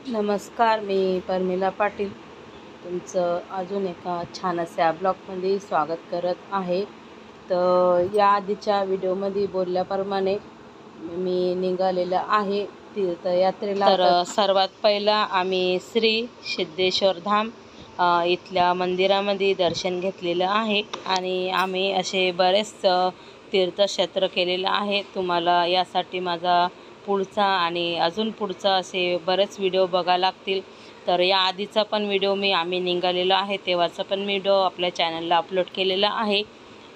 नमस्कार, मी परमिला पाटील तुमचं अजून एका छान अशा ब्लॉगमध्ये स्वागत करत आहे। तर या आधीच्या व्हिडिओमध्ये बोलल्याप्रमाणे मी निघालेलं आहे तीर्थयात्रेला। तर सर्वात पहिला आम्ही श्री सिद्धेश्वर धाम इथल्या मंदिरामध्ये दर्शन घेतलेलं आहे आणि आम्ही असे बरेच तीर्थक्षेत्र केलेलं आहे। तुम्हाला यासाठी माझा पुढचा आणि अजून पुढचा असे बरेच व्हिडिओ बघायला लागतील। तर या आधीचा पण व्हिडिओ आम्ही निघालेलो आहे तेव्हाचा पण व्हिडिओ आपल्या चॅनलला अपलोड केलेला आहे।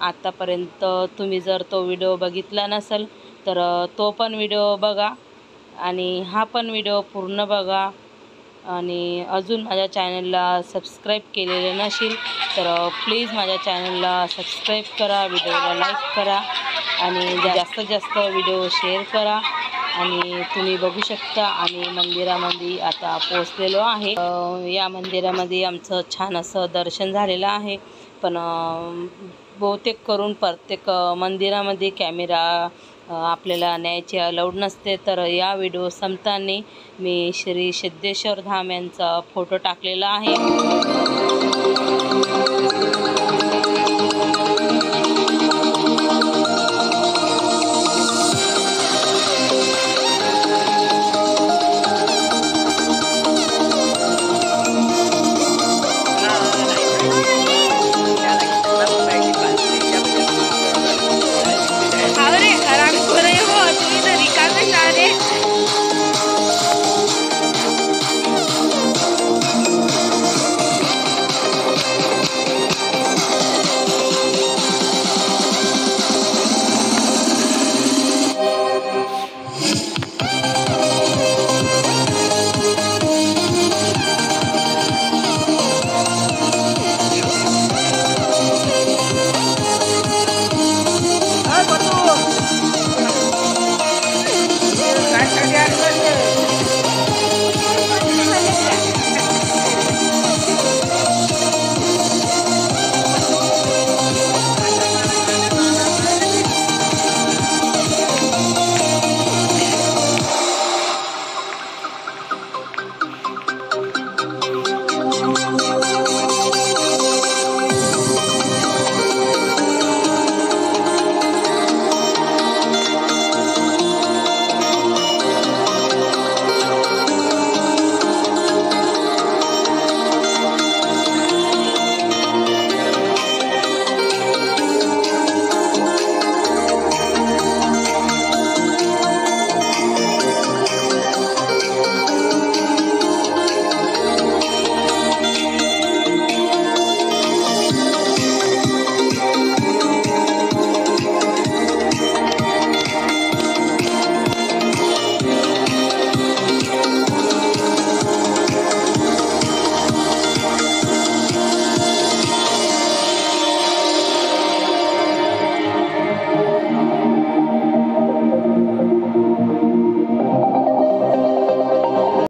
आतापर्यंत तुम्ही जर तो व्हिडिओ बघितला नसेल तर तो पण व्हिडिओ बघा आणि हा पण व्हिडिओ पूर्ण बघा। आणि अजून माझ्या चॅनलला सबस्क्राईब केलेले नसेल तर प्लीज माझ्या चॅनलला सबस्क्राईब करा, व्हिडिओला लाईक करा आणि जास्तीत जास्त व्हिडिओ शेअर करा। आणि तुम्ही बघू शकता आम्ही मंदिरामध्ये आता पोहोचलेलो आहे। या मंदिरामध्ये आमचं छान असं दर्शन झालेलं आहे, पण बहुतेक करून प्रत्येक मंदिरामध्ये कॅमेरा आपल्याला न्यायचे अलाउड नसते। तर या व्हिडिओ संपताना मी श्री सिद्धेश्वर धाम यांचा फोटो टाकलेला आहे।